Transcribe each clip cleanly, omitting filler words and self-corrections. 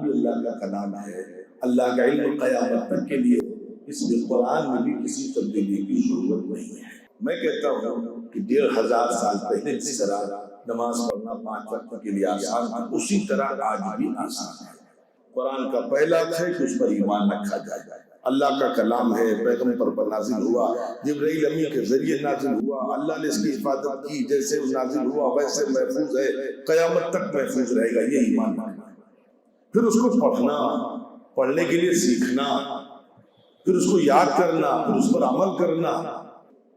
بھی اللہ کا کلام ہے، اللہ کا علم قیامت تک کے لیے، اس لیے قرآن میں بھی کسی تبدیلی کی ضرورت نہیں ہے۔ میں کہتا ہوں کہ 1500 سال پہلے جس طرح نماز پڑھنا 5 وقت کے لیے آسان تھا، اسی طرح آج بھی آسان ہے۔ قرآن کا پہلا ہے کہ اس پر ایمان رکھا جائے، اللہ کا کلام ہے، پیغمبر پر نازل ہوا، جبرائیل امین کے ذریعے نازل ہوا، اللہ نے اس کی حفاظت کی، جیسے نازل ہوا ویسے محفوظ ہے، قیامت تک محفوظ رہے گا، یہ ایمان رکھنا۔ پھر اس کو پڑھنا، پڑھنے کے لیے سیکھنا، پھر اس کو یاد کرنا، پھر اس پر عمل کرنا،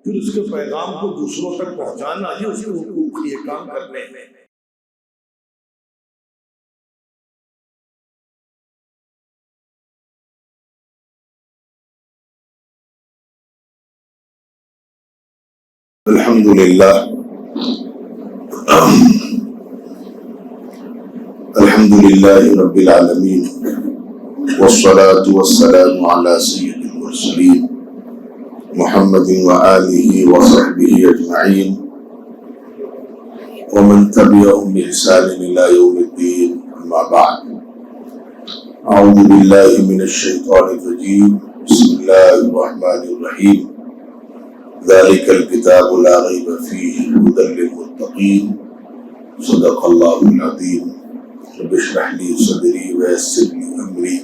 پھر اس کے پیغام کو دوسروں تک پہنچانا، یہ اس کے حقوق، یہ کام کرنے ہیں۔ الحمدللہ الحمدللہ رب العالمین والصلاة والسلام علی سید المرسلین محمد وآلہ وصحبہ اجمعین ومن تبعهم بإحسان إلى يوم الدين، أما بعد، أعوذ بالله من الشيطان الرجيم، بسم الله الرحمن الرحيم، ذلك الكتاب لا ريب فيه هدى للمتقين، صدق الله العظيم۔ رب اشرح لي صدري ويسر لي أمري،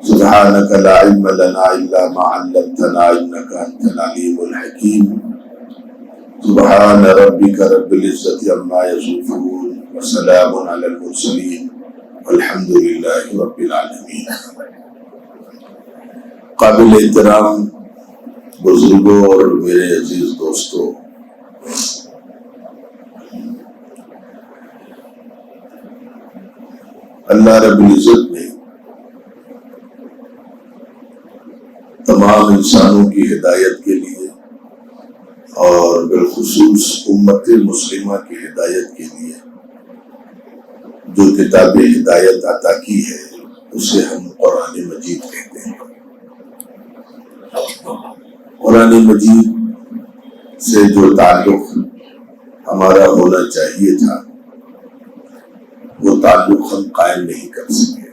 سبحانك لا علم لنا إلا ما علمتنا إنك أنت العليم الحكيم، سبحان ربك رب العزة عما يصفون وسلام على المرسلين والحمد لله رب العالمين۔ قابل احترام بزرگوں اور میرے عزیز دوستوں، اللہ رب العزت نے تمام انسانوں کی ہدایت کے لیے اور بالخصوص امت مسلمہ کی ہدایت کے لیے جو کتاب ہدایت عطا کی ہے، اسے ہم قرآن مجید کہتے ہیں۔ قرآن مجید سے جو تعلق ہمارا ہونا چاہیے تھا، وہ تعلق ہم قائم نہیں کر سکے،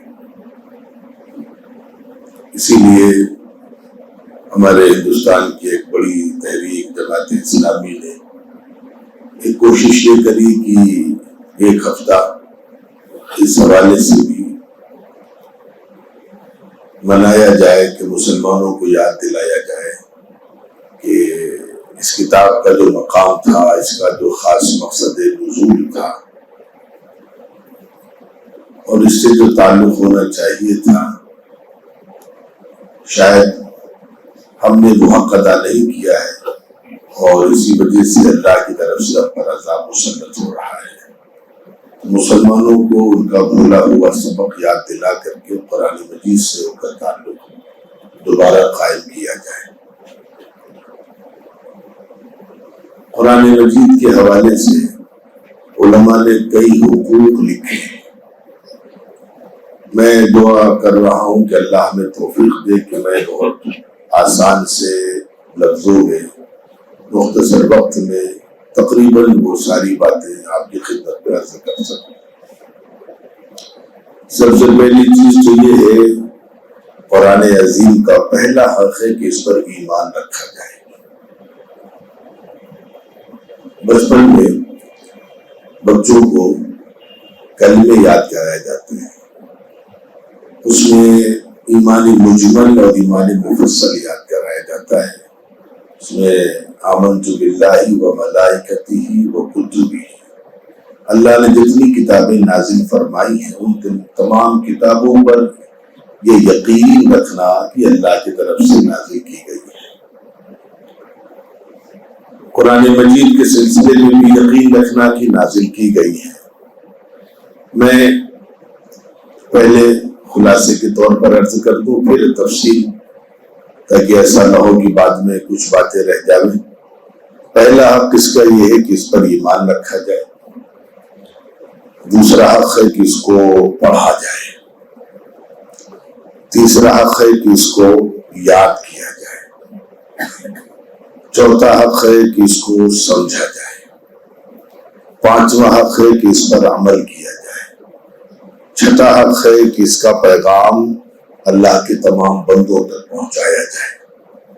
اسی لیے ہمارے ہندوستان کی ایک بڑی تحریک جماعت اسلامی نے ایک کوشش یہ کری کہ ایک ہفتہ اس حوالے سے بھی منایا جائے کہ مسلمانوں کو یاد دلایا جائے کہ اس کتاب کا جو مقام تھا، اس کا جو خاص مقصد نزول تھا اور اس سے جو تعلق ہونا چاہیے تھا، شاید ہم نے وہ حق ادا نہیں کیا ہے، اور اسی وجہ سے اللہ کی طرف سے ہم پر عذاب مسلط ہو رہا ہے۔ مسلمانوں کو ان کا بھولا ہوا سبق یاد دلا کر کے قرآن مجید سے ان کا تعلق دوبارہ قائم کیا جائے۔ قرآن مجید کے حوالے سے علماء نے کئی حقوق لکھے۔ میں دعا کر رہا ہوں کہ اللہ ہمیں توفیق دے کہ میں بہت آسان سے لفظوں میں مختصر وقت میں تقریباً وہ ساری باتیں آپ کی خدمت میں عرض کر سکوں۔ سب سے پہلی چیز تو یہ ہے، قرآن عظیم کا پہلا حق ہے کہ اس پر ایمان رکھا جائے۔ بچپن میں بچوں کو کلمے یاد کرائے جاتے ہیں، اس میں ایمان مجمل اور ایمان مفصل یاد کرایا جاتا ہے۔ اس میں آمنت باللہ و ملائکتہ و کتبہ، اللہ نے جتنی کتابیں نازل فرمائی ہیں ان تمام کتابوں پر یہ یقین رکھنا کہ اللہ کی طرف سے نازل کی گئی ہے۔ قرآن مجید کے سلسلے میں بھی یقین رکھنا کہ نازل کی گئی ہے۔ میں پہلے خلاصے کے طور پر عرض کر دوں، پھر تفصیل، تاکہ ایسا نہ ہو کہ بعد میں کچھ باتیں رہ جائیں۔ پہلا حق اس کا یہ ہے کہ اس پر ایمان رکھا جائے، دوسرا حق ہے کہ اس کو پڑھا جائے، تیسرا حق ہے کہ اس کو یاد کیا جائے، چوتھا حق ہے کہ اس کو سمجھا جائے، پانچواں حق ہے کہ اس پر عمل کیا جائے، چھٹا حق ہے کہ اس کا پیغام اللہ کے تمام بندوں تک پہنچایا جائے۔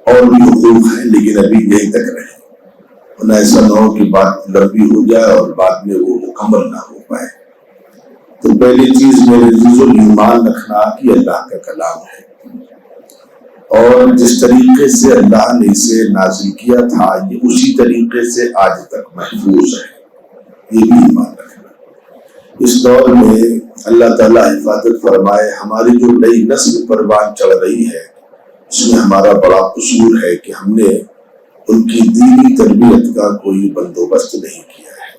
اور بھی حقوق ہیں لیکن ابھی یہی تک رہے، ورنہ ایسا نہ ہو کہ بات لمبی ہو جائے اور بعد میں وہ مکمل نہ ہو پائے۔ تو پہلی چیز میرے عزیزو ایمان رکھنا کہ اللہ کا کلام ہے، اور جس طریقے سے اللہ نے اسے نازل کیا تھا یہ اسی طریقے سے آج تک محفوظ ہے، یہ بھی ایمان رکھنا۔ اس دور میں اللہ تعالیٰ حفاظت فرمائے، ہماری جو نئی نسل پروان چڑھ رہی ہے اس میں ہمارا بڑا قصور ہے کہ ہم نے ان کی دینی تربیت کا کوئی بندوبست نہیں کیا ہے۔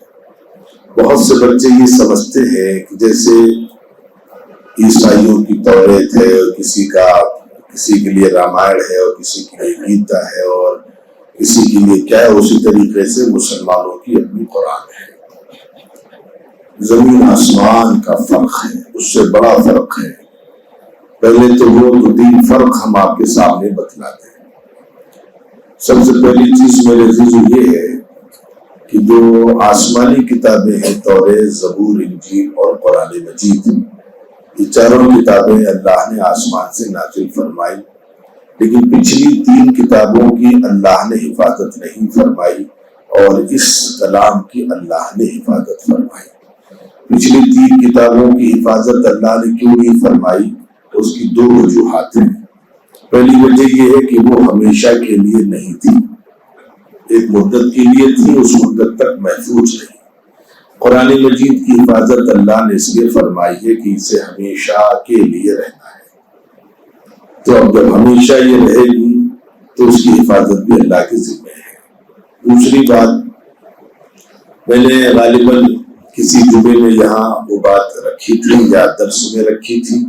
بہت سے بچے یہ سمجھتے ہیں کہ جیسے عیسائیوں کی توریت ہے، اور کسی کے لیے رامائن ہے، اور کسی کے لیے گیتا ہے، اور کسی کے لیے کیا ہے، اسی طریقے سے مسلمانوں کی اپنی قرآن ہے۔ زمین آسمان کا فرق ہے، اس سے بڑا فرق ہے۔ پہلے تو وہ دو تین فرق ہم آپ کے سامنے بتلاتے ہیں۔ سب سے پہلی چیز میرے عزیزو یہ ہے کہ جو آسمانی کتابیں ہیں، توریت، زبور، انجیل اور قرآن مجید، یہ چاروں کتابیں اللہ نے آسمان سے نازل فرمائی، لیکن پچھلی تین کتابوں کی اللہ نے حفاظت نہیں فرمائی، اور اس کلام کی اللہ نے حفاظت فرمائی۔ پچھلی تین کتابوں کی حفاظت اللہ نے کیوں نہیں فرمائی؟ اس کی دو وجوہات ہیں۔ پہلی وجہ یہ ہے کہ وہ ہمیشہ کے لیے نہیں تھی، ایک مدت کے لیے تھی، اس مدت تک محفوظ نہیں۔ قرآن مجید کی حفاظت اللہ نے اس لیے فرمائی ہے کہ اسے ہمیشہ کے لیے رہنا ہے، تو اب جب ہمیشہ یہ رہے گی تو اس کی حفاظت بھی اللہ کے ذمہ ہے۔ دوسری بات، میں نے غالباً کسی جمعے میں یہاں وہ بات رکھی تھی یا درس میں رکھی تھی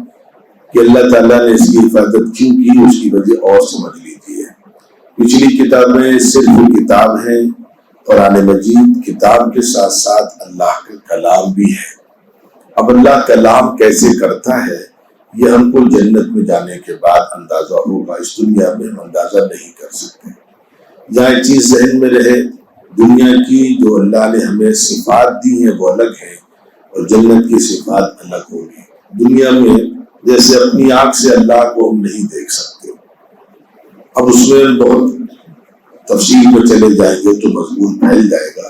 کہ اللہ تعالیٰ نے اس کی حفاظت کیوں کی، اس کی وجہ اور سمجھ لیجیے۔ پچھلی کتابیں صرف کتاب ہیں، قرآن مجید کتاب کے ساتھ ساتھ اللہ کا کلام بھی ہے۔ اب اللہ کلام کیسے کرتا ہے یہ ہم کو جنت میں جانے کے بعد اندازہ ہوگا، اس دنیا میں ہم اندازہ نہیں کر سکتے۔ جہاں ایک چیز ذہن میں رہے، دنیا کی جو اللہ نے ہمیں صفات دی ہیں وہ الگ ہے، اور جنت کی صفات الگ ہوگی۔ دنیا میں جیسے اپنی آنکھ سے اللہ کو ہم نہیں دیکھ سکتے، اب اس میں بہت تفصیل میں چلے جائیں گے تو مضمون پھیل جائے گا،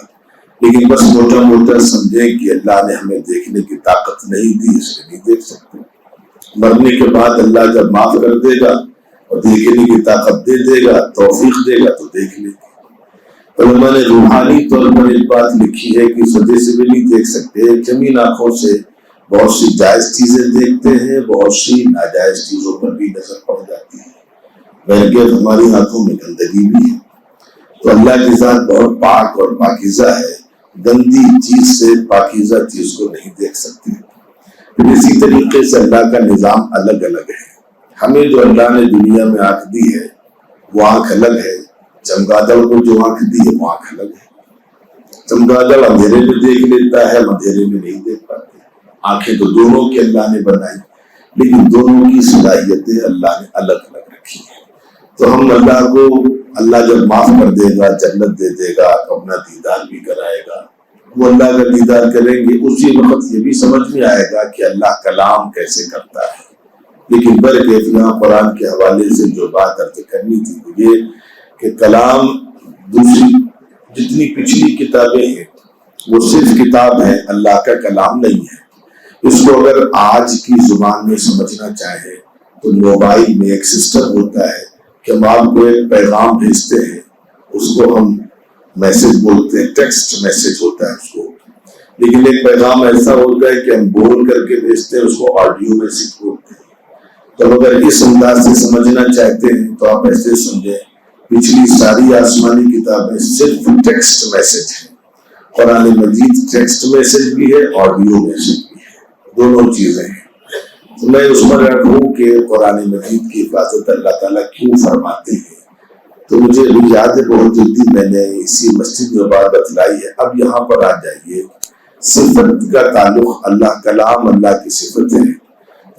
لیکن بس موٹا موٹا سمجھیں کہ اللہ نے ہمیں دیکھنے کی طاقت نہیں دی، اس لیے نہیں دیکھ سکتے۔ مرنے کے بعد اللہ جب معاف کر دے گا اور دیکھنے کی طاقت دے دے گا، توفیق دے گا تو دیکھ لیں گے۔ علماء نے روحانی طور پر ایک بات لکھی ہے کہ اس وجہ سے بھی نہیں دیکھ سکتے، چمین آنکھوں سے بہت سی جائز چیزیں دیکھتے ہیں، بہت سی ناجائز چیزوں پر بھی نظر پڑ جاتی ہے، بلکہ ہماری آنکھوں میں گندگی بھی ہے۔ تو اللہ کی ذات بہت پاک اور پاکیزہ ہے، گندی چیز سے پاکیزہ چیز کو نہیں دیکھ سکتے۔ پھر اسی طریقے سے اللہ کا نظام الگ الگ ہے۔ ہمیں جو اللہ نے دنیا میں آنکھ دی ہے وہ آنکھ الگ ہے، چمگادڑ کو جو آنکھ دی ہے وہ آنکھ الگ ہے۔ چمگادڑ اندھیرے میں دیکھ لیتا ہے، اندھیرے میں نہیں دیکھ پاتے۔ آنکھیں تو دونوں کی اللہ نے بنائی، لیکن دونوں کی صلاحیتیں اللہ نے الگ الگ رکھی ہیں۔ تو ہم اللہ کو، اللہ جب معاف کر دے گا، جنت دے دے گا، اپنا دیدار بھی کرائے گا، وہ اللہ کا دیدار کریں گے، اسی وقت یہ بھی سمجھ میں آئے گا کہ اللہ کلام کیسے کرتا ہے۔ لیکن بلکہ یہاں قرآن کے حوالے سے جو بات ارد کرنی تھی وہ یہ کہ کلام دوسری جتنی پچھلی کتابیں ہیں وہ صرف کتاب ہے، اللہ کا کلام نہیں ہے۔ اس کو اگر آج کی زبان میں سمجھنا چاہے تو موبائل میں ایک سسٹم ہوتا ہے کہ ہم آپ کو ایک پیغام بھیجتے ہیں، اس کو ہم میسج بولتے ہیں، ٹیکسٹ میسج ہوتا ہے اس کو، لیکن ایک پیغام ایسا ہوتا ہے کہ ہم بول کر کے بھیجتے ہیں، اس کو آڈیو میسج بولتے ہیں۔ تو اگر اس انداز سے سمجھنا چاہتے ہیں تو آپ ایسے سمجھیں، پچھلی ساری آسمانی کتابیں صرف ٹیکسٹ میسج ہیں، قرآن مجید ٹیکسٹ میسج بھی ہے، آڈیو میسج بھی ہے، دونوں چیزیں ہیں۔ تو میں اس پر رکھوں کہ قرآن مجید کی حفاظت اللہ تعالیٰ کیوں فرماتے ہیں، تو مجھے ابھی یاد ہے بہت جلدی میں نے اسی مسجد میں بات بتلائی ہے۔ اب یہاں پر آ جائیے، صفت کا تعلق، اللہ کلام اللہ کی صفت ہے،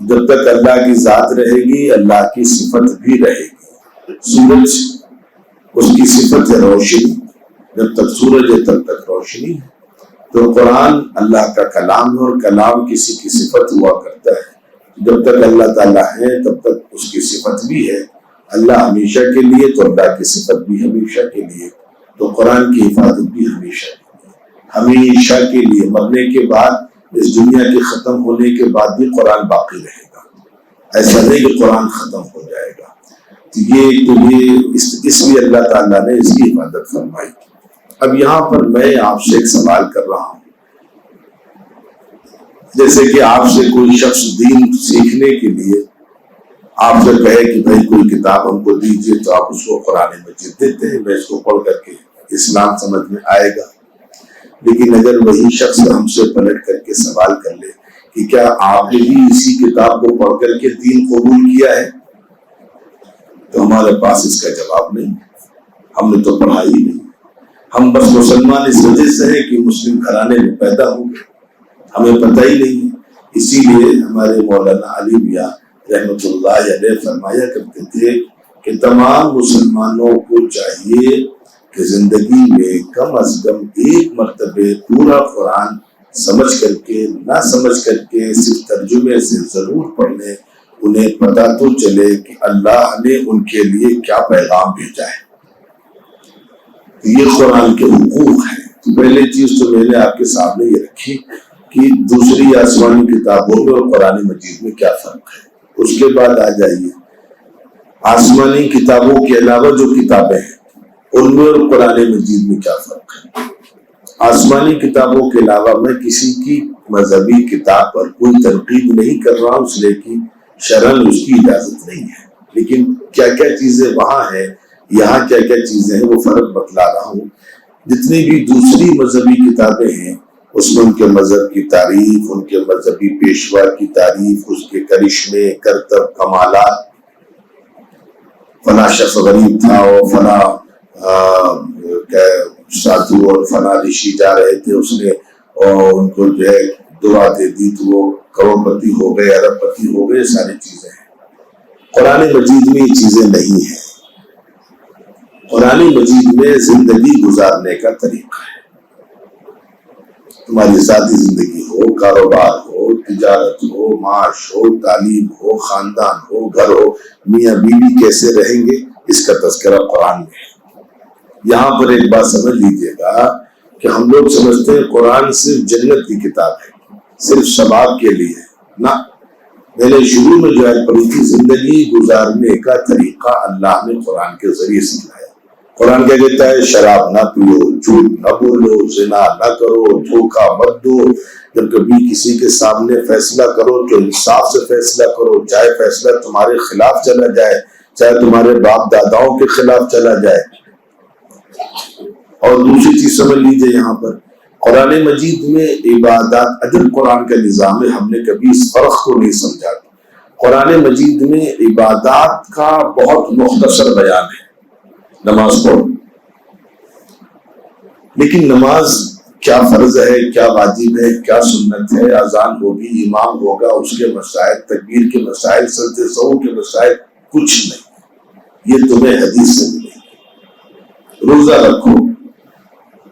جب تک اللہ کی ذات رہے گی اللہ کی صفت بھی رہے گی۔ سورج اس کی صفت ہے روشنی، جب تک سورج ہے تب تک روشنی ہے، تو قرآن اللہ کا کلام ہے، اور کلام کسی کی صفت ہوا کرتا ہے۔ جب تک اللہ تعالیٰ ہے تب تک اس کی صفت بھی ہے، اللہ ہمیشہ کے لیے تو اللہ کی صفت بھی ہمیشہ کے لیے، تو قرآن کی حفاظت بھی ہمیشہ کے لیے، ہمیشہ کے لیے۔ مرنے کے بعد، اس دنیا کے ختم ہونے کے بعد بھی قرآن باقی رہے گا، ایسا نہیں کہ قرآن ختم ہو جائے گا۔ یہ اس لیے اللہ تعالیٰ نے اس کی حفاظت فرمائی۔ اب یہاں پر میں آپ سے ایک سوال کر رہا ہوں، جیسے کہ آپ سے کوئی شخص دین سیکھنے کے لیے آپ سے کہے کہ بھائی کوئی کتاب ہم کو دیجیے، تو آپ اس کو قرآن مجید دیتے ہیں، میں اس کو پڑھ کر کے اسلام سمجھ میں آئے گا۔ لیکن اگر وہی شخص ہم سے پلٹ کر کے سوال کر لے کہ کیا آپ نے بھی اسی کتاب کو پڑھ کر کے دین قبول کیا ہے، تو ہمارے پاس اس کا جواب نہیں، ہم نے تو پڑھا ہی نہیں، ہم بس مسلمان اس وجہ سے ہیں کہ مسلم گھرانے میں پیدا ہو گئے، ہمیں پتہ ہی نہیں ہے۔ اسی لیے ہمارے مولانا علی میاں رحمۃ اللہ علیہ فرمایا کرتے تھے کہ تمام مسلمانوں کو چاہیے کہ زندگی میں کم از کم ایک مرتبہ پورا قرآن سمجھ کر کے، نہ سمجھ کر کے صرف ترجمے سے ضرور پڑھ لیں، انہیں پتہ تو چلے کہ اللہ نے ان کے لیے کیا پیغام بھیجا ہے۔ یہ قرآن کے حقوق ہیں۔ تو پہلے چیز تو میں نے آپ کے سامنے یہ رکھی کہ دوسری آسمانی کتابوں میں اور قرآن مجید میں کیا فرق ہے۔ اس کے بعد آ جائیے آسمانی کتابوں کے علاوہ جو کتابیں ہیں ان میں اور قرآن مجید میں کیا فرق ہے۔ آسمانی کتابوں کے علاوہ میں کسی کی مذہبی کتاب پر کوئی تنقید نہیں کر رہا ہوں، اس لیے کہ شرعاً اس کی اجازت نہیں ہے، لیکن کیا کیا چیزیں وہاں ہیں، یہاں کیا کیا چیزیں ہیں، وہ فرق بتلا رہا ہوں۔ جتنی بھی دوسری مذہبی کتابیں ہیں اس میں ان کے مذہب کی تعریف، ان کے مذہبی پیشوا کی تعریف، اس کے کرشمے، کرتب، کمالات، فلاں شخص غریب تھا اور فلاں ساتھو اور فلاں رشی جا رہے تھے، اس نے اور ان کو جو ہے دعا دے دی تو وہ کروڑ پتی ہو گئے، ارب پتی ہو گئے، ساری چیزیں ہیں۔ قرآن مجید میں یہ چیزیں نہیں ہیں۔ قرآن مجید میں زندگی گزارنے کا طریقہ ہے۔ تمہاری ذاتی زندگی ہو، کاروبار ہو، تجارت ہو، معاش ہو، تعلیم ہو، خاندان ہو، گھر ہو، میاں بیوی کیسے رہیں گے، اس کا تذکرہ قرآن میں ہے۔ یہاں پر ایک بات سمجھ لیجیے گا کہ ہم لوگ سمجھتے ہیں قرآن صرف جنت کی کتاب ہے، صرف ثواب کے لیے نہ۔ میں نے شروع میں جو ہے پڑھی تھی، زندگی گزارنے کا طریقہ اللہ نے قرآن کے ذریعے سکھلایا۔ قرآن کیا کہتا ہے؟ شراب نہ پیو، جھوٹ نہ بولو، زنا نہ کرو، دھوکہ مت دو، جب کبھی کسی کے سامنے فیصلہ کرو تو انصاف سے فیصلہ کرو، چاہے فیصلہ تمہارے خلاف چلا جائے، چاہے تمہارے باپ داداؤں کے خلاف چلا جائے۔ اور دوسری چیز سمجھ لیجیے، یہاں پر قرآن مجید میں عبادات، اگر قرآن کا نظام ہے، ہم نے کبھی اس فرق کو نہیں سمجھا۔ قرآن مجید میں عبادات کا بہت مختصر بیان ہے، نماز پڑھو، لیکن نماز کیا فرض ہے، کیا واجب ہے، کیا سنت ہے، اذان ہوگی، امام ہوگا، اس کے مسائل، تکبیر کے مسائل، سجدہ سہو کے مسائل، کچھ نہیں، یہ تمہیں حدیث سے ملے گی۔ روزہ رکھو،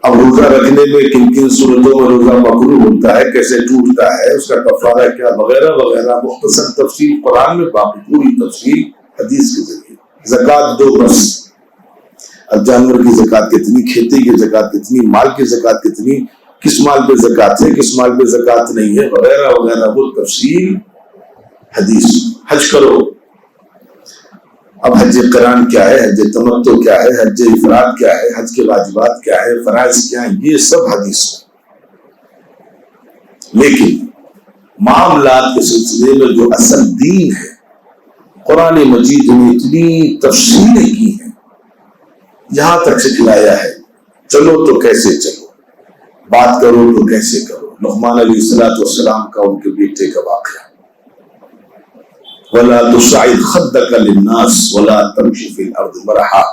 اب روزہ رکھنے میں کن کن صورتوں میں روزہ مکروہ ہوتا ہے، کیسے ٹوٹتا ہے، اس کا کفارہ کیا، وغیرہ وغیرہ مختصر تفصیل قرآن میں، باقی پوری تفصیل حدیث کے ذریعے۔ زکوٰۃ دو بس، اب جانور کی زکوٰۃ کتنی، کھیتی کی زکوٰۃ کتنی، مال کی زکوٰۃ کتنی، کس مال پہ زکوٰۃ ہے، کس مال پہ زکوٰۃ نہیں ہے، وغیرہ وغیرہ، وہ تفصیل حدیث۔ حج کرو، اب حج قران کیا ہے، حج تمتع کیا ہے، حج افراد کیا ہے، حج کے واجبات کیا ہے، فرائض کیا ہیں، یہ سب حدیث ہے۔ لیکن معاملات کے سلسلے میں جو اصل دین ہے، قرآن مجید نے اتنی تفصیلیں کی ہیں، یہاں تک سکھلایا ہے، چلو تو کیسے چلو، بات کرو تو کیسے کرو۔ لقمان علیہ السلام کا ان کے بیٹے کا واقعہ، وَلَا تُصَعِّرْ خَدَّكَ لِلنَّاسِ وَلَا تَمْشِ فِي الْأَرْضِ مَرَحًا۔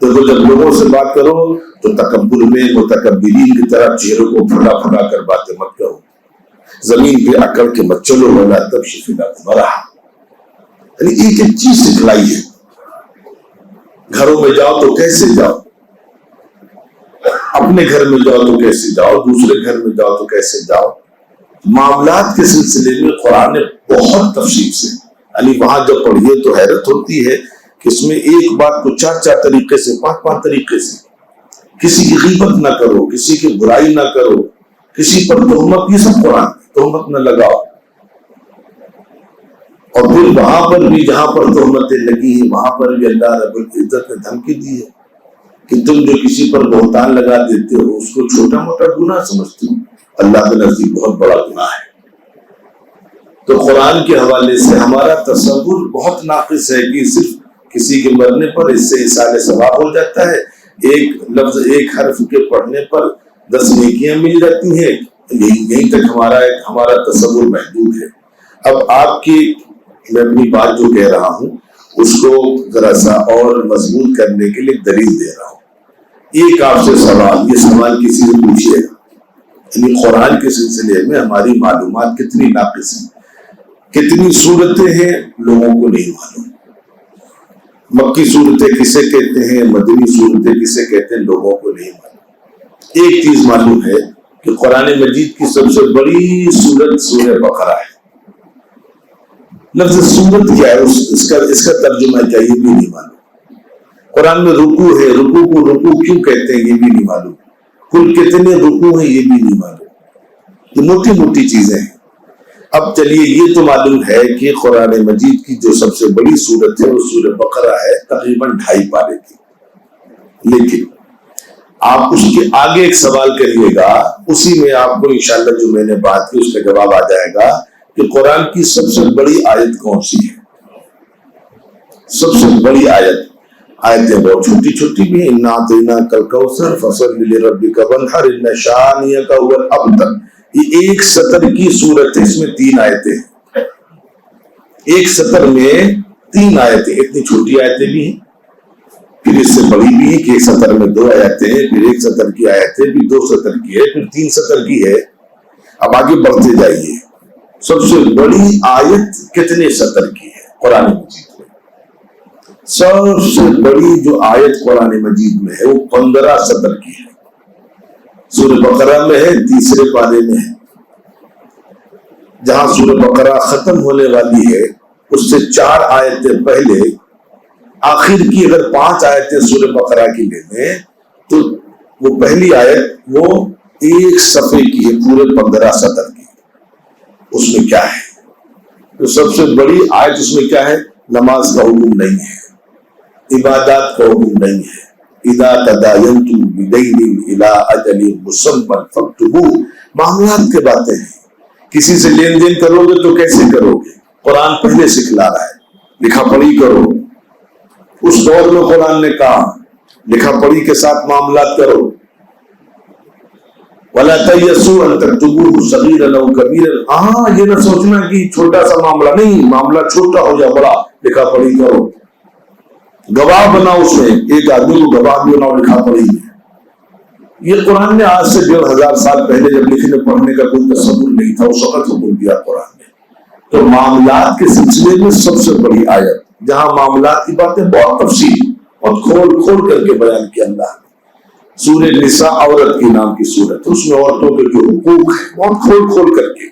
تو جب لوگوں سے بات کرو تو تکبر میں متکبرین کی طرح چہروں کو پھلا پھلا کر باتیں مت کرو، زمین پہ اکڑ کے مت چلو، وَلَا تَمْشِ فِي الْأَرْضِ مَرَحًا۔ یعنی ایک ایک چیز سکھلائی ہے۔ گھروں میں جاؤ تو کیسے جاؤ، اپنے گھر میں جاؤ تو کیسے جاؤ، دوسرے گھر میں جاؤ تو کیسے جاؤ، معاملات کے سلسلے میں قرآن نے بہت تفصیل سے، یعنی وہاں جب پڑھیے تو حیرت ہوتی ہے کہ اس میں ایک بات کو چار چار طریقے سے، پانچ پانچ طریقے سے، کسی کی غیبت نہ کرو، کسی کی برائی نہ کرو، کسی پر تہمت، یہ سب قرآن، تہمت نہ لگاؤ۔ اور پھر وہاں پر بھی جہاں پر تہمتیں لگی ہیں وہاں پر بھی اللہ رب العزت نے دھمکی دی ہے کہ تم جو کسی پر بہتان لگا دیتے ہو اس کو چھوٹا موٹا گناہ سمجھتے ہو، اللہ کے نزدیک بہت بڑا گناہ ہے۔ تو قرآن کے حوالے سے ہمارا تصور بہت ناقص ہے کہ صرف کسی کے مرنے پر اس سے اصالہ ثواب ہو جاتا ہے، ایک لفظ ایک حرف کے پڑھنے پر 10 نیکیاں مل جاتی ہیں، یہیں تک ہمارا تصور محدود ہے۔ اب آپ کی میں اپنی بات جو کہہ رہا ہوں اس کو ذرا سا اور مضبوط کرنے کے لیے دلیل دے رہا ہوں۔ ایک آپ سے سوال، یہ سوال کسی سے پوچھیے گا، یعنی قرآن کے سلسلے میں ہماری معلومات کتنی ناقص ہیں، کتنی صورتیں ہیں لوگوں کو نہیں معلوم، مکی صورتیں کسے کہتے ہیں، مدنی صورتیں کسے کہتے ہیں، لوگوں کو نہیں معلوم۔ ایک چیز معلوم ہے کہ قرآن مجید کی سب سے بڑی صورت سورہ بقرہ ہے۔ لفظ صورت کیا ہے، اس کا ترجمہ کیا، یہ بھی نہیں معلوم۔ قرآن میں رکوع ہے، رکوع کو رکوع کیوں کہتے ہیں یہ بھی نہیں معلوم، کل کتنے رکوع ہیں یہ بھی نہیں معلوم۔ یہ موٹی موٹی چیزیں ہیں۔ اب چلیے یہ تو معلوم ہے کہ قرآن مجید کی جو سب سے بڑی صورت ہے وہ سورہ بقرہ ہے، تقریباً 2.5 پارے کی۔ لیکن آپ اس کے آگے ایک سوال کریے گا، اسی میں آپ کو انشاءاللہ جو میں نے بات کی اس کا جواب آ جائے گا کہ قرآن کی سب سے بڑی آیت کون سی ہے۔ سب سے بڑی آیتیں بہت چھوٹی چھوٹی بھی ہیں، اِنَّا أَعْطَيْنَاكَ الْكَوْثَرَ فَصَلِّ لِرَبِّكَ وَانْحَرْ إِنَّ شَانِئَكَ هُوَ الْأَبْتَرُ۔ یہ ایک سطر کی صورت ہے، اس میں 3 آیتیں ہیں، ایک سطر میں 3 آیتیں، اتنی چھوٹی آیتیں بھی ہیں، پھر اس سے بڑی بھی ہے کہ ایک سطر میں 2 آیتیں ہیں، پھر ایک سطر کی آیتیں بھی 2 سطر کی ہے، پھر 3 سطر کی ہے۔ اب آگے بڑھتے جائیے، سب سے بڑی آیت کتنے سطر کی ہے قرآن مجید میں؟ سب سے بڑی جو آیت قرآن مجید میں ہے وہ 15 سطر کی ہے، سورہ بقرہ میں ہے، 3 پارے میں ہے۔ جہاں سورہ بقرہ ختم ہونے والی ہے اس سے 4 آیتیں پہلے، آخر کی اگر 5 آیتیں سورہ بقرہ کی لے لیں تو وہ پہلی آیت وہ 1 صفحے کی ہے، پورے 15 سطر کی۔ اس میں کیا ہے؟ تو سب سے بڑی آیت اس میں کیا ہے؟ نماز کا حکم نہیں ہے، عبادات کا حکم نہیں ہے، اذا تداینتم بدین الی اجل مسمى فاکتبوہ، معاملات کے باتیں ہیں۔ کسی سے لین دین کرو گے تو کیسے کرو گے؟ قرآن پہلے سکھلا رہا ہے، لکھا پڑھی کرو۔ اس دور میں قرآن نے کہا لکھا پڑھی کے ساتھ معاملات کرو۔ وَلَا تَيَّسُوا أَن تَكْتُبُوهُ صَغِيرًا أَوْ كَبِيرًا، ہاں یہ نہ سوچنا کہ چھوٹا سا معاملہ، نہیں، معاملہ چھوٹا ہو یا بڑا لکھا پڑھی کرو۔ گواہ بناؤ، اس میں ایک آدمی کو گواہ بھی بناؤ لکھا پڑھی میں۔ یہ قرآن نے آج سے 1500 سال پہلے جب لکھنے پڑھنے کا کوئی تصور نہیں تھا اس وقت حکم دیا قرآن نے۔ تو معاملات کے سلسلے میں سب سے بڑی آیت، جہاں معاملات کی باتیں بہت تفصیل اور کھول کھول کر کے بیان کیا اللہ نے۔ سورہ نساء عورت کی نام کی سورت، اس میں عورتوں کے جو حقوق ہیں بہت کھول کھول کر کے۔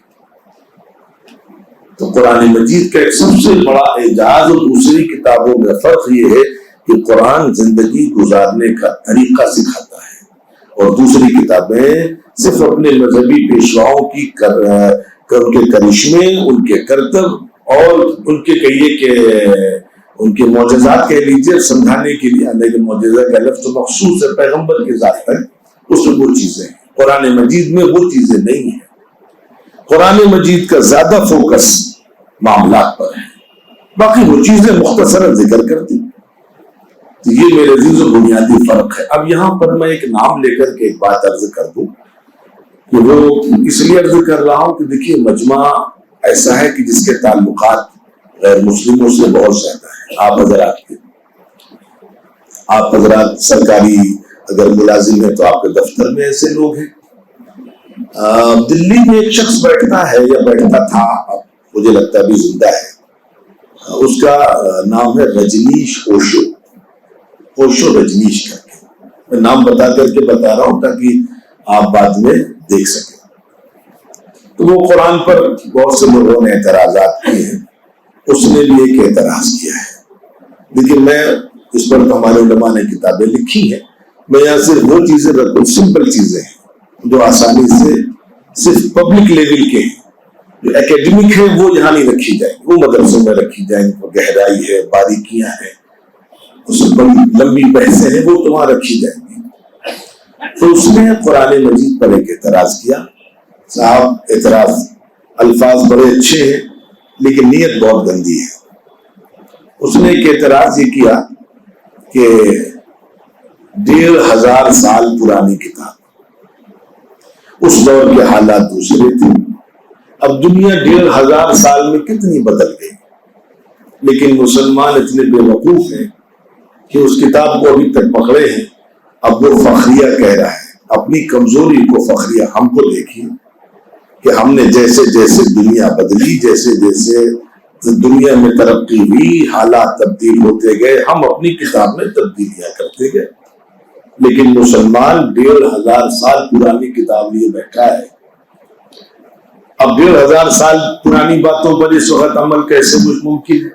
تو قرآن مجید کا ایک سب سے بڑا اعجاز اور دوسری کتابوں میں فرق یہ ہے کہ قرآن زندگی گزارنے کا طریقہ سکھاتا ہے، اور دوسری کتابیں صرف اپنے مذہبی پیشواؤں کی ان کے کرشمے، ان کے کرتب اور ان کے کہیے کہ ان کے معجزات کہہ لیجیے سمجھانے کے لیے، لیکن معجزہ کا لفظ تو مخصوص ہے پیغمبر کے ذات ہے، اس میں وہ چیزیں ہیں۔ قرآن مجید میں وہ چیزیں نہیں ہیں۔ قرآن مجید کا زیادہ فوکس معاملات پر ہے، باقی وہ چیزیں مختصراً ذکر کرتی۔ تو یہ میرے عزیز و بنیادی فرق ہے۔ اب یہاں پر میں ایک نام لے کر کے ایک بات عرض کر دوں کہ وہ اس لیے عرض کر رہا ہوں کہ دیکھیے مجمع ایسا ہے کہ جس کے تعلقات غیر مسلموں سے بہت زیادہ ہیں۔ آپ حضرات سرکاری اگر ملازم ہیں تو آپ کے دفتر میں ایسے لوگ ہیں۔ دلی میں ایک شخص بیٹھتا ہے یا بیٹھتا تھا، مجھے لگتا ہے بھی زندہ ہے، اس کا نام ہے رجنیش اوشو، اوشو رجنیش کر کے، میں نام بتا کر کے بتا رہا ہوں تاکہ آپ بعد میں دیکھ سکیں. تو وہ قرآن پر بہت سے لوگوں نے اعتراضات کیے ہیں، اس نے بھی ایک اعتراض کیا ہے. لیکن میں اس پر تو ہمارے علماء نے کتابیں لکھی ہیں، میں یہاں صرف وہ چیزیں رکھوں، سمپل چیزیں ہیں جو آسانی سے صرف پبلک لیول کے ہیں. جو اکیڈمک ہے وہ یہاں نہیں رکھی جائیں، وہ مدرسوں میں رکھی جائیں. گہرائی ہے، باریکیاں ہیں، اس میں بڑی لمبی بحثیں ہیں، وہ تو وہاں رکھی جائیں گی. تو اس نے قرآن مجید پر ایک اعتراض کیا. صاحب اعتراض الفاظ بڑے اچھے ہیں لیکن نیت بہت گندی ہے. اس نے ایک اعتراض یہ کیا کہ 1500 سال پرانی کتاب، اس دور کے حالات دوسرے تھے. اب دنیا 1500 سال میں کتنی بدل گئی، لیکن مسلمان اتنے بے وقوف ہیں کہ اس کتاب کو ابھی تک پکڑے ہیں. اب وہ فخریہ کہہ رہا ہے، اپنی کمزوری کو فخریہ. ہم کو دیکھیے کہ ہم نے جیسے جیسے دنیا بدلی، جیسے جیسے دنیا میں ترقی ہوئی، حالات تبدیل ہوتے گئے، ہم اپنی کتاب میں تبدیلیاں کرتے گئے. لیکن مسلمان 1500 سال پرانی کتاب لیے بیٹھا ہے. اب 1500 سال پرانی باتوں پر اس وقت عمل کیسے ممکن ہے؟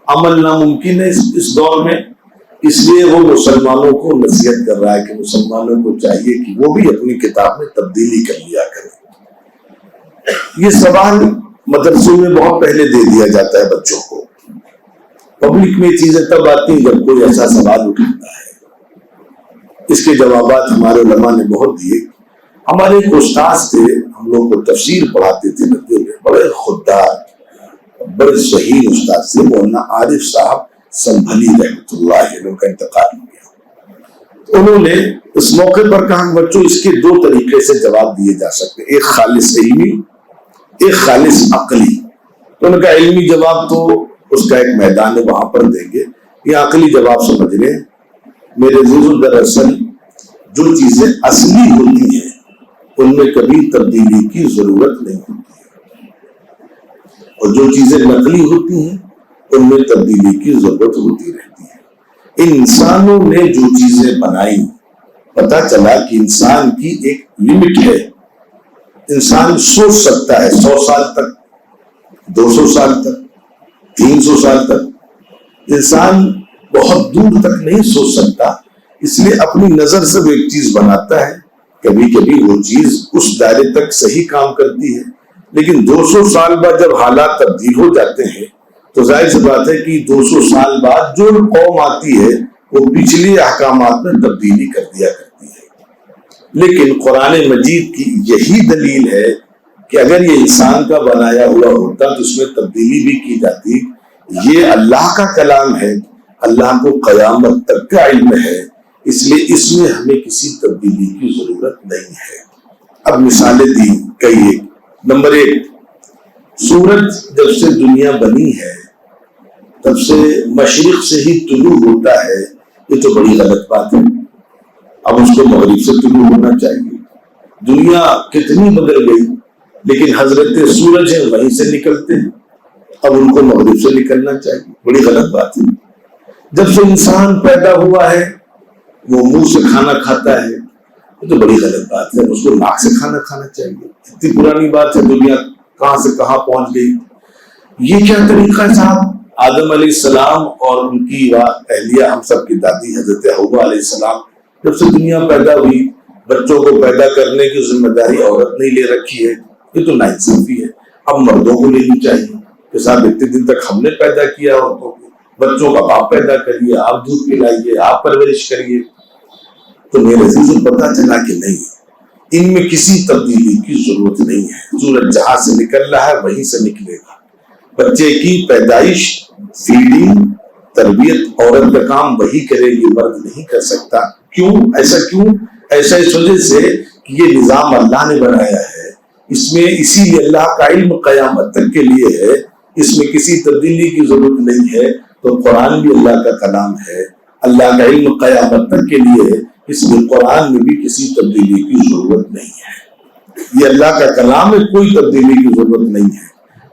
عمل ناممکن ہے اس دور میں. اس لیے وہ مسلمانوں کو نصیحت کر رہا ہے کہ مسلمانوں کو چاہیے کہ وہ بھی اپنی کتاب میں تبدیلی کر لیا کریں. یہ سوال مدرسوں میں بہت پہلے دے دیا جاتا ہے بچوں کو. پبلک میں چیزیں تب آتی ہیں جب کوئی ایسا سوال اٹھاتا ہے. اس کے جوابات ہمارے علماء نے بہت دیے. ہمارے ایک استاد تھے، ہم لوگ کو تفسیر پڑھاتے تھے ندوے میں، بڑے خوددار، بڑے صحیح استاد تھے، مولانا عارف صاحب سنبھلی رحمۃ اللہ علیہ، ان کا انتقال ہو گیا. انہوں نے اس موقع پر کہا بچوں اس کے 2 طریقے سے جواب دیے جا سکتے، ایک خالص علمی، ایک خالص عقلی. تو ان کا علمی جواب تو اس کا ایک میدان ہے، وہاں پر دیں گے. یہ عقلی جواب سمجھ لیں میرے عزیزو، دراصل جو چیزیں اصلی ہوتی ہیں ان میں کبھی تبدیلی کی ضرورت نہیں ہوتی ہے، اور جو چیزیں نقلی ہوتی ہیں ان میں تبدیلی کی ضرورت ہوتی رہتی ہے. انسانوں نے جو چیزیں بنائی، پتا چلا کہ انسان کی ایک لمٹ ہے. انسان سوچ سکتا ہے 100 سال تک، 200 سال تک، 300 سال تک. انسان بہت دور تک نہیں سوچ سکتا، اس لیے اپنی نظر سے وہ ایک چیز بناتا ہے. کبھی کبھی وہ چیز اس دائرے تک صحیح کام کرتی ہے، لیکن 200 سال بعد جب حالات تبدیل ہو جاتے ہیں تو ظاہر سی بات ہے کہ 200 سال بعد جو قوم آتی ہے وہ پچھلی احکامات میں تبدیلی کر دیا کرتی ہے. لیکن قرآن مجید کی یہی دلیل ہے کہ اگر یہ انسان کا بنایا ہوا ہوتا تو اس میں تبدیلی بھی کی جاتی. یہ اللہ کا کلام ہے، اللہ کو قیامت تک کا علم ہے، اس لیے اس میں ہمیں کسی تبدیلی کی ضرورت نہیں ہے. اب مثالیں دی کئی. نمبر 1، سورج جب سے دنیا بنی ہے تب سے مشرق سے ہی طلوع ہوتا ہے. یہ تو بڑی غلط بات ہے. اب اس کو مغرب سے طلوع ہونا چاہیے. دنیا کتنی بدل گئی لیکن حضرت سورج ہیں وہیں سے نکلتے ہیں، اب ان کو مغرب سے نکلنا چاہیے. بڑی غلط بات ہے. جب سے انسان پیدا ہوا ہے وہ منہ سے کھانا کھتا ہے، یہ تو بڑی غلط بات ہے. اس کو ناک سے کھانا کھانا چاہیے. اتنی پرانی بات ہے، دنیا کہاں سے کہاں پہنچ گئی. یہ کیا طریقہ ہے صاحب؟ آدم علیہ السلام اور ان کی اہلیہ، ہم سب کی دادی حضرت حوا علیہ السلام، جب سے دنیا پیدا ہوئی بچوں کو پیدا کرنے کی ذمہ داری عورت نے لے رکھی ہے. یہ تو ناانصافی ہے. اب مردوں کو لینی چاہیے کہ صاحب اتنے دن تک ہم نے پیدا کیا عورتوں کو، بچوں کا باپ پیدا کریے، آپ دودھ پلائیے، آپ پرورش کریے. تو میرے عزیزوں پتا چلا کہ نہیں، ان میں کسی تبدیلی کی ضرورت نہیں ہے. سورج جہاں سے نکل رہا ہے وہیں سے نکلے گا. بچے کی پیدائش، فیڈنگ، تربیت عورت کا کام وہی کرے گی، مرد نہیں کر سکتا. کیوں ایسا؟ کیوں ایسا؟ اس وجہ سے کہ یہ نظام اللہ نے بنایا ہے. اس میں اسی لیے اللہ کا علم قیامت تک کے لیے ہے، اس میں کسی تبدیلی کی ضرورت نہیں ہے. تو قرآن بھی اللہ کا کلام ہے، اللہ کا علم قیامت تک کے لیے ہے، اس لیے قرآن میں بھی کسی تبدیلی کی ضرورت نہیں ہے. یہ اللہ کا کلام ہے، کوئی تبدیلی کی ضرورت نہیں ہے.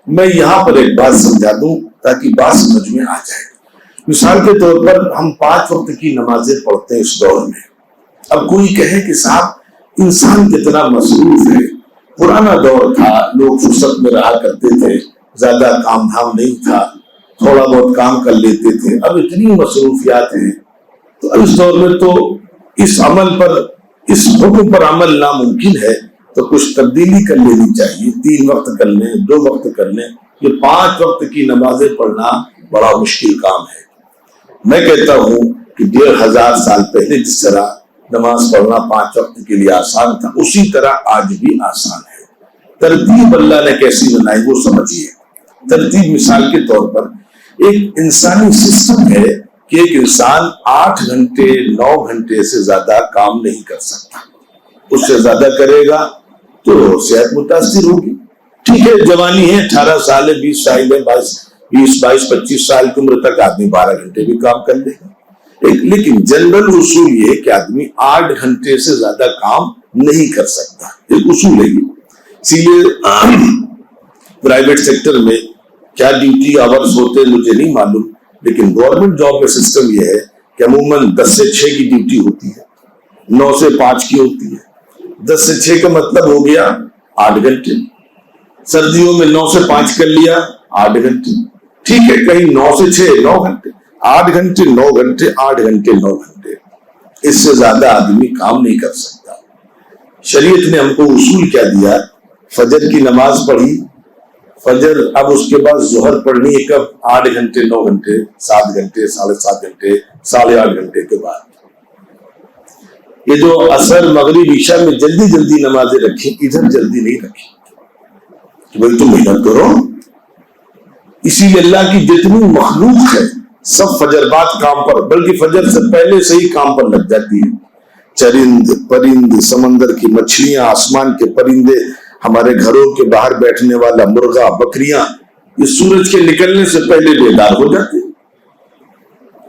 میں یہاں پر ایک بات سمجھا دوں تاکہ بات سمجھ میں آ جائے. مثال کے طور پر ہم 5 وقت کی نمازیں پڑھتے ہیں اس دور میں. اب کوئی کہے کہ صاحب انسان کتنا مصروف ہے، پرانا دور تھا، لوگ فرصت میں رہا کرتے تھے، زیادہ کام دھام نہیں تھا، تھوڑا بہت کام کر لیتے تھے، اب اتنی مصروفیات ہیں، تو اس دور میں تو اس عمل پر، اس حکم پر عمل ناممکن ہے، تو کچھ تبدیلی کر لینی چاہیے، 3 وقت کر لیں، 2 وقت کر لیں، یہ 5 وقت کی نمازیں پڑھنا بڑا مشکل کام ہے۔ میں کہتا ہوں کہ 1500 سال پہلے جس طرح نماز پڑھنا 5 وقت کے لیے آسان تھا، اسی طرح آج بھی آسان ہے۔ ترتیب اللہ نے کیسی بنائی وہ سمجھیے۔ ترتیب مثال کے طور پر ایک انسانی سسٹم ہے کہ ایک انسان 8 گھنٹے 9 گھنٹے سے زیادہ کام نہیں کر سکتا، اس سے زیادہ کرے گا تو صحت متاثر ہوگی۔ ٹھیک ہے، جوانی ہے، 18 سال ہے، 20 سال ہے، 22 سال کی عمر تک آدمی 12 گھنٹے بھی کام کر لے گا، لیکن جنرل اصول یہ ہے کہ آدمی 8 گھنٹے سے زیادہ کام نہیں کر سکتا، ایک اصول ہے۔ اسی لیے پرائیویٹ سیکٹر میں کیا ڈیوٹی آورز ہوتے ہیں مجھے نہیں معلوم، لیکن گورنمنٹ جاب میں سسٹم یہ ہے کہ عموماً 10 سے 6 کی ڈیوٹی ہوتی ہے، 9 سے 5 کی ہوتی ہے۔ 10 سے 6 کا مطلب ہو گیا 8 گھنٹے، سردیوں میں 9 سے 5 کر لیا 8 گھنٹے، ٹھیک ہے، کہیں 9 سے 6 9 گھنٹے، 8 گھنٹے 9 گھنٹے 8 گھنٹے 9 گھنٹے، اس سے زیادہ آدمی کام نہیں کر سکتا۔ شریعت نے ہم کو اصول کیا دیا؟ فجر کی نماز پڑھی، فجر، اب اس کے بعد ظہر پڑھنی ہے کب؟ 8 گھنٹے 9 گھنٹے 7 گھنٹے 7.5 گھنٹے 8.5 گھنٹے کے بعد۔ یہ جو عصر مغرب عشاء میں جلدی جلدی نمازیں رکھیں، ادھر جلدی نہیں رکھیں کہ بھائی تم محنت کرو۔ اسی لیے اللہ کی جتنی مخلوق ہے سب فجر بعد کام پر، بلکہ فجر سے پہلے سے ہی کام پر لگ جاتی ہے۔ چرند پرند، سمندر کی مچھلیاں، آسمان کے پرندے، ہمارے گھروں کے باہر بیٹھنے والا مرغا، بکریاں، یہ سورج کے نکلنے سے پہلے بیدار ہو جاتے ہیں۔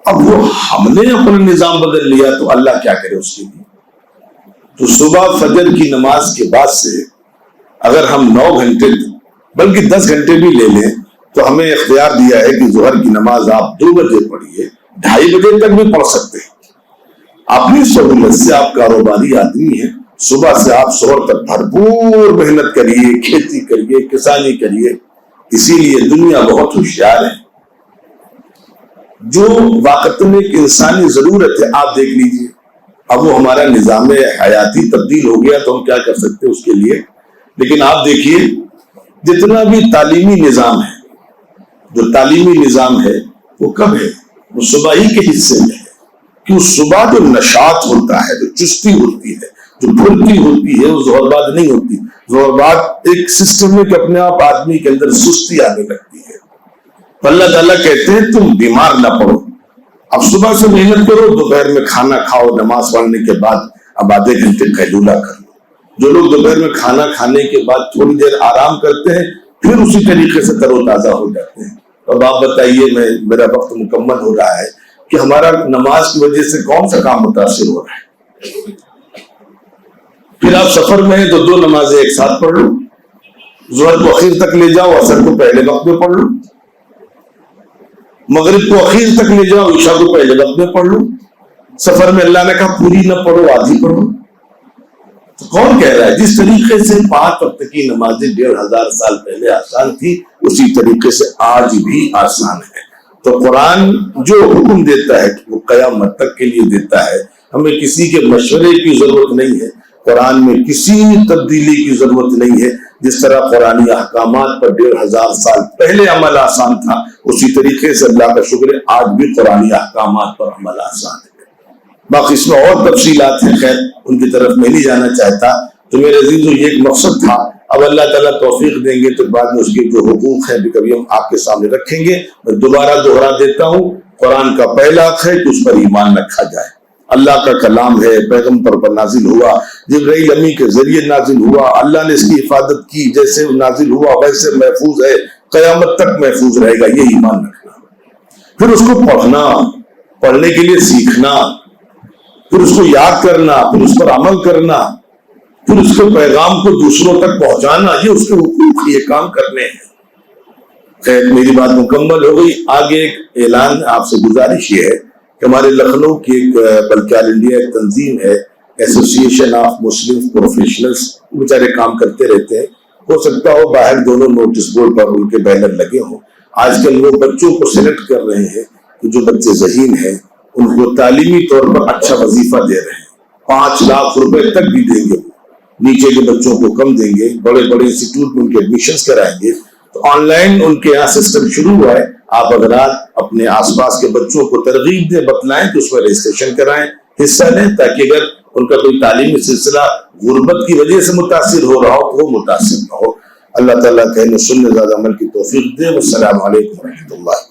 اب وہ ہم نے اپنا نظام بدل لیا تو اللہ کیا کرے اس کے لیے؟ تو صبح فجر کی نماز کے بعد سے اگر ہم 9 گھنٹے بلکہ 10 گھنٹے بھی لے لیں تو ہمیں اختیار دیا ہے کہ ظہر کی نماز آپ 2 بجے پڑھیے، 2:30 بجے تک بھی پڑھ سکتے ہیں۔ اپنی سہولت سے آپ کاروباری آدمی ہیں، صبح سے آپ شہر تک بھرپور محنت کریے، کھیتی کریے، کسانی کریے۔ اسی لیے دنیا بہت ہوشیار ہے، جو وقت میں ایک انسانی ضرورت ہے آپ دیکھ لیجئے، اب وہ ہمارا نظام حیاتی تبدیل ہو گیا تو ہم کیا کر سکتے ہیں اس کے لیے؟ لیکن آپ دیکھیے جتنا بھی تعلیمی نظام ہے، جو تعلیمی نظام ہے وہ کب ہے؟ وہ صبح ہی کے حصے میں ہے، کہ صبح جو نشاط ہوتا ہے، جو چستی ہوتی ہے، جو پھرتی ہوتی ہے، وہ ظہر بعد نہیں ہوتی۔ ظہر بعد ایک سسٹم میں کہ اپنے آپ آدمی کے اندر سستی آنے لگتی ہے۔ اللہ تعالیٰ کہتے ہیں تم بیمار نہ پڑو، اب صبح سے محنت کرو، دوپہر میں کھانا کھاؤ، نماز پڑھنے کے بعد اب آدھے گھنٹے قیلولہ کر لو۔ جو لوگ دوپہر میں کھانا کھانے کے بعد تھوڑی دیر آرام کرتے ہیں پھر اسی طریقے سے تر و تازہ ہو جاتے ہیں۔ اب آپ بتائیے، میرا وقت مکمل ہو رہا ہے، کہ ہمارا نماز کی وجہ سے کون سا کام متاثر ہو رہا ہے؟ پھر آپ سفر میں ہیں تو 2 نمازیں ایک ساتھ پڑھ لو، ظہر کو اخیر تک لے جاؤ، عصر کو پہلے وقت میں پڑھ لو، مغرب کو اخیر تک لے جاؤ، عشاء کو پہلے وقت میں پڑھ لو۔ سفر میں اللہ نے کہا پوری نہ پڑھو، آدھی پڑھو۔ تو کون کہہ رہا ہے؟ جس طریقے سے 5 وقت کی نمازیں 1500 سال پہلے آسان تھی، اسی طریقے سے آج بھی آسان ہے۔ تو قرآن جو حکم دیتا ہے وہ قیامت تک کے لیے دیتا ہے، ہمیں کسی کے مشورے کی ضرورت نہیں ہے، قرآن میں کسی تبدیلی کی ضرورت نہیں ہے۔ جس طرح قرآنی احکامات پر 1500 سال پہلے عمل آسان تھا، اسی طریقے سے اللہ کا شکر ہے آج بھی قرآنی احکامات پر عمل آسان ہے۔ باقی اس میں اور تفصیلات ہیں، خیر ان کی طرف میں نہیں جانا چاہتا۔ تو میرے عزیزو یہ ایک مقصد تھا، اب اللہ تعالیٰ توفیق دیں گے تو بعد میں اس کے جو حقوق ہیں بھی کبھی ہم آپ کے سامنے رکھیں گے۔ میں دوبارہ دوہرا دیتا ہوں، قرآن کا پہلا حق ہے کہ اس پر ایمان رکھا جائے۔ اللہ کا کلام ہے، پیغمبر پر نازل ہوا، جبرائیل امی کے ذریعے نازل ہوا، اللہ نے اس کی حفاظت کی، جیسے نازل ہوا ویسے محفوظ ہے، قیامت تک محفوظ رہے گا، یہ ایمان رکھنا۔ پھر اس کو پڑھنا، پڑھنے کے لیے سیکھنا، پھر اس کو یاد کرنا، پھر اس پر عمل کرنا، پھر اس کے پیغام کو دوسروں تک پہنچانا، یہ اس کے حقوق، یہ کام کرنے ہیں۔ خیر میری بات مکمل ہو گئی۔ آگے ایک اعلان آپ سے گزارش یہ ہے کہ ہمارے لکھنؤ کی ایک بلکہ آل انڈیا ایک تنظیم ہے ایسوسیشن آف مسلم پروفیشنلز، بیچارے کام کرتے رہتے ہیں، ہو سکتا ہو باہر دونوں نوٹس بورڈ پر ان کے بینر لگے ہوں۔ آج کل وہ بچوں کو سلیکٹ کر رہے ہیں کہ جو بچے ذہین ہیں ان کو تعلیمی طور پر اچھا وظیفہ دے رہے ہیں، 5 لاکھ روپے تک بھی دیں گے، نیچے کے بچوں کو کم دیں گے، بڑے بڑے انسٹیٹیوٹ میں ان کے ایڈمیشنز کرائیں گے۔ تو آن لائن ان کے یہاں سسٹم شروع ہوا ہے، آپ اگر اپنے آس پاس کے بچوں کو ترغیب دیں، بتلائیں کہ اس میں رجسٹریشن کرائیں، حصہ لیں، تاکہ اگر ان کا کوئی تعلیمی سلسلہ غربت کی وجہ سے متاثر ہو رہا ہو تو وہ متاثر نہ ہو۔ اللہ تعالیٰ کہنے سننے زیادہ عمل کی توفیق دے۔ والسلام علیکم ورحمۃ اللہ۔